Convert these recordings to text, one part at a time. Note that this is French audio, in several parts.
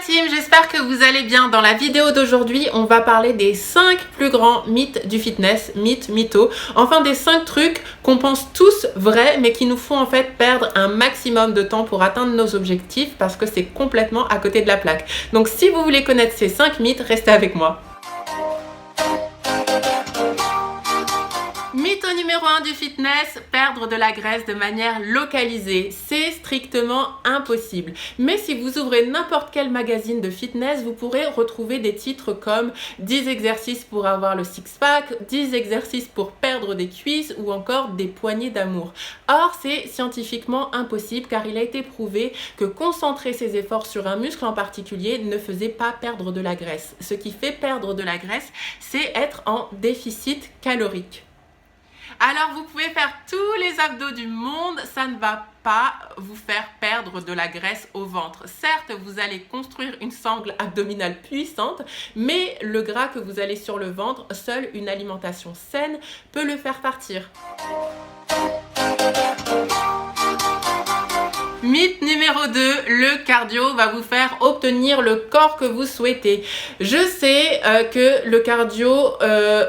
team, j'espère que vous allez bien. Dans la vidéo d'aujourd'hui, on va parler des 5 plus grands mythes du fitness, mythos, enfin des 5 trucs qu'on pense tous vrais mais qui nous font en fait perdre un maximum de temps pour atteindre nos objectifs parce que c'est complètement à côté de la plaque. Donc si vous voulez connaître ces 5 mythes, restez avec moi. Mythe numéro 1 du fitness, perdre de la graisse de manière localisée. C'est strictement impossible. Mais si vous ouvrez n'importe quel magazine de fitness, vous pourrez retrouver des titres comme 10 exercices pour avoir le six-pack, 10 exercices pour perdre des cuisses ou encore des poignées d'amour. Or, c'est scientifiquement impossible car il a été prouvé que concentrer ses efforts sur un muscle en particulier ne faisait pas perdre de la graisse. Ce qui fait perdre de la graisse, c'est être en déficit calorique. Alors vous pouvez faire tous les abdos du monde, ça ne va pas vous faire perdre de la graisse au ventre. Certes, vous allez construire une sangle abdominale puissante, mais le gras que vous allez sur le ventre, seule une alimentation saine peut le faire partir. Mythe numéro 2, le cardio va vous faire obtenir le corps que vous souhaitez. Je sais que le cardio,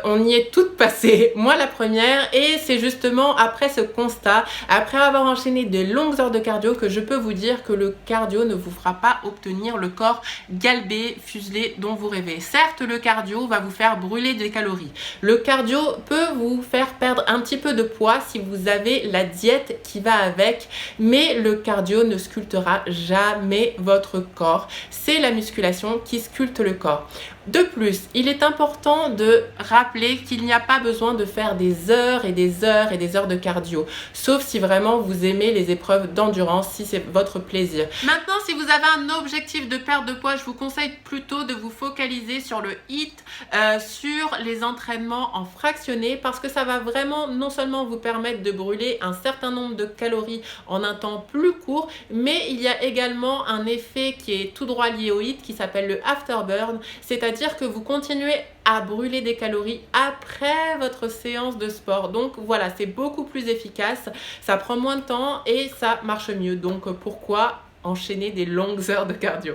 on y est toutes passées, moi la première, et c'est justement après ce constat, après avoir enchaîné de longues heures de cardio, que je peux vous dire que le cardio ne vous fera pas obtenir le corps galbé, fuselé dont vous rêvez. Certes, le cardio va vous faire brûler des calories. Le cardio peut vous faire perdre un petit peu de poids si vous avez la diète qui va avec, mais le cardio ne sculptera jamais votre corps. C'est la musculation qui sculpte le corps. De plus, il est important de rappeler qu'il n'y a pas besoin de faire des heures et des heures et des heures de cardio, sauf si vraiment vous aimez les épreuves d'endurance, si c'est votre plaisir. Maintenant, si vous avez un objectif de perte de poids, je vous conseille plutôt de vous focaliser sur le HIIT, sur les entraînements en fractionné, parce que ça va vraiment non seulement vous permettre de brûler un certain nombre de calories en un temps plus court, mais il y a également un effet qui est tout droit lié au HIIT qui s'appelle le afterburn, c'est-à-dire que vous continuez à brûler des calories après votre séance de sport. Donc voilà, c'est beaucoup plus efficace, ça prend moins de temps et ça marche mieux. Donc pourquoi enchaîner des longues heures de cardio ?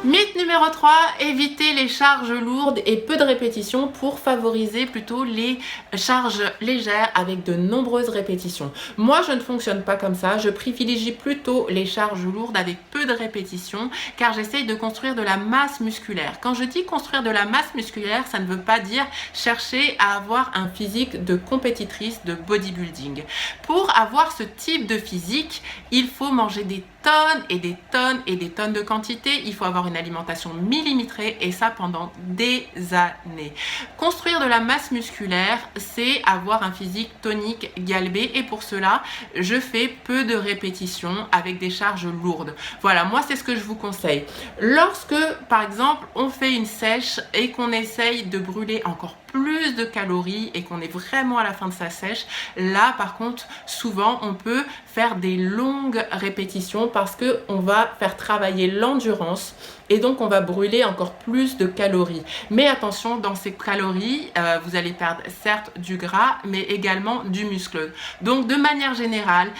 Mythe numéro 3, éviter les charges lourdes et peu de répétitions pour favoriser plutôt les charges légères avec de nombreuses répétitions. Moi, je ne fonctionne pas comme ça. Je privilégie plutôt les charges lourdes avec peu de répétitions car j'essaye de construire de la masse musculaire. Quand je dis construire de la masse musculaire, ça ne veut pas dire chercher à avoir un physique de compétitrice de bodybuilding. Pour avoir ce type de physique, il faut manger des tonnes et des tonnes et des tonnes de quantité. Il faut avoir une alimentation millimétrée et ça pendant des années. Construire de la masse musculaire, c'est avoir un physique tonique, galbé, et pour cela, je fais peu de répétitions avec des charges lourdes. Voilà, moi c'est ce que je vous conseille. Lorsque, par exemple, on fait une sèche et qu'on essaye de brûler encore plus de calories et qu'on est vraiment à la fin de sa sèche, là par contre souvent on peut faire des longues répétitions parce que on va faire travailler l'endurance et donc on va brûler encore plus de calories. Mais attention, dans ces calories, vous allez perdre certes du gras mais également du muscle. Donc de manière générale,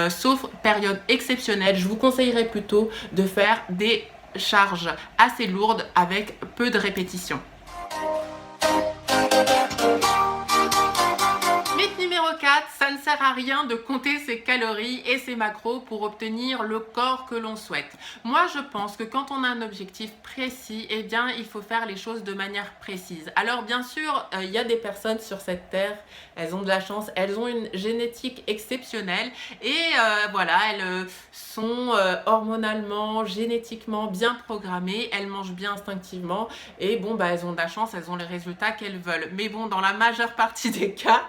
sauf période exceptionnelle, je vous conseillerais plutôt de faire des charges assez lourdes avec peu de répétitions. Ça ne sert à rien de compter ses calories et ses macros pour obtenir le corps que l'on souhaite. Moi, je pense que quand on a un objectif précis, eh bien, il faut faire les choses de manière précise. Alors, bien sûr, il y a des personnes sur cette terre, elles ont de la chance, elles ont une génétique exceptionnelle et voilà, elles sont hormonalement, génétiquement bien programmées, elles mangent bien instinctivement et bon, bah, elles ont de la chance, elles ont les résultats qu'elles veulent. Mais bon, dans la majeure partie des cas,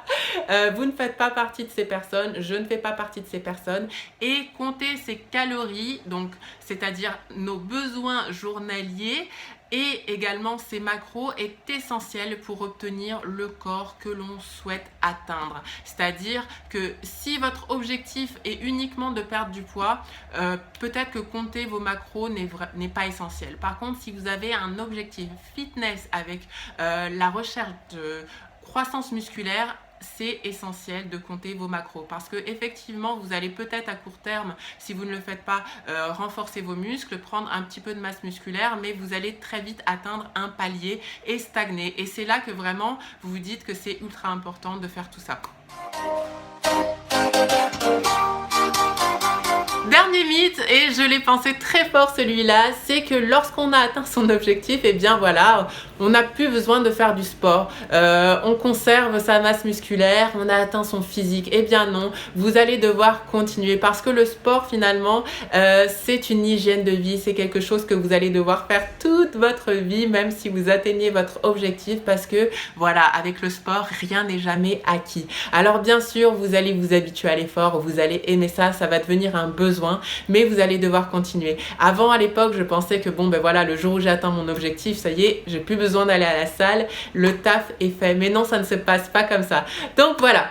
vous ne faites pas partie de ces personnes, je ne fais pas partie de ces personnes et compter ses calories, donc c'est-à-dire nos besoins journaliers et également ses macros est essentiel pour obtenir le corps que l'on souhaite atteindre. C'est-à-dire que si votre objectif est uniquement de perdre du poids, peut-être que compter vos macros n'est pas essentiel. Par contre, si vous avez un objectif fitness avec la recherche de croissance musculaire, c'est essentiel de compter vos macros parce que effectivement vous allez peut-être à court terme, si vous ne le faites pas, renforcer vos muscles, prendre un petit peu de masse musculaire, mais vous allez très vite atteindre un palier et stagner. Et c'est là que vraiment vous vous dites que c'est ultra important de faire tout ça. Dernier mythe, et je l'ai pensé très fort celui-là, c'est que lorsqu'on a atteint son objectif, et bien voilà, on n'a plus besoin de faire du sport, on conserve sa masse musculaire, on a atteint son physique. Eh bien non, vous allez devoir continuer parce que le sport finalement, c'est une hygiène de vie, c'est quelque chose que vous allez devoir faire toute votre vie, même si vous atteignez votre objectif, parce que voilà, avec le sport, rien n'est jamais acquis. Alors bien sûr, vous allez vous habituer à l'effort, vous allez aimer ça, ça va devenir un besoin, mais vous allez devoir continuer. Avant, à l'époque, je pensais que bon ben voilà, le jour où j'ai atteint mon objectif, ça y est, j'ai plus besoin d'aller à la salle, le taf est fait. Mais non, ça ne se passe pas comme ça. Donc voilà.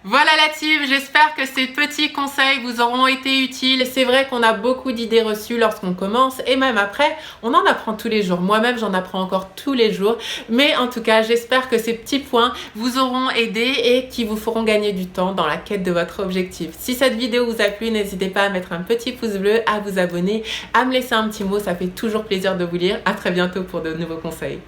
Voilà la team, j'espère que ces petits conseils vous auront été utiles. C'est vrai qu'on a beaucoup d'idées reçues lorsqu'on commence et même après, on en apprend tous les jours. Moi-même, j'en apprends encore tous les jours. Mais en tout cas, j'espère que ces petits points vous auront aidé et qui vous feront gagner du temps dans la quête de votre objectif. Si cette vidéo vous a plu, n'hésitez pas à mettre un petit pouce bleu, à vous abonner, à me laisser un petit mot. Ça fait toujours plaisir de vous lire. À très bientôt pour de nouveaux conseils.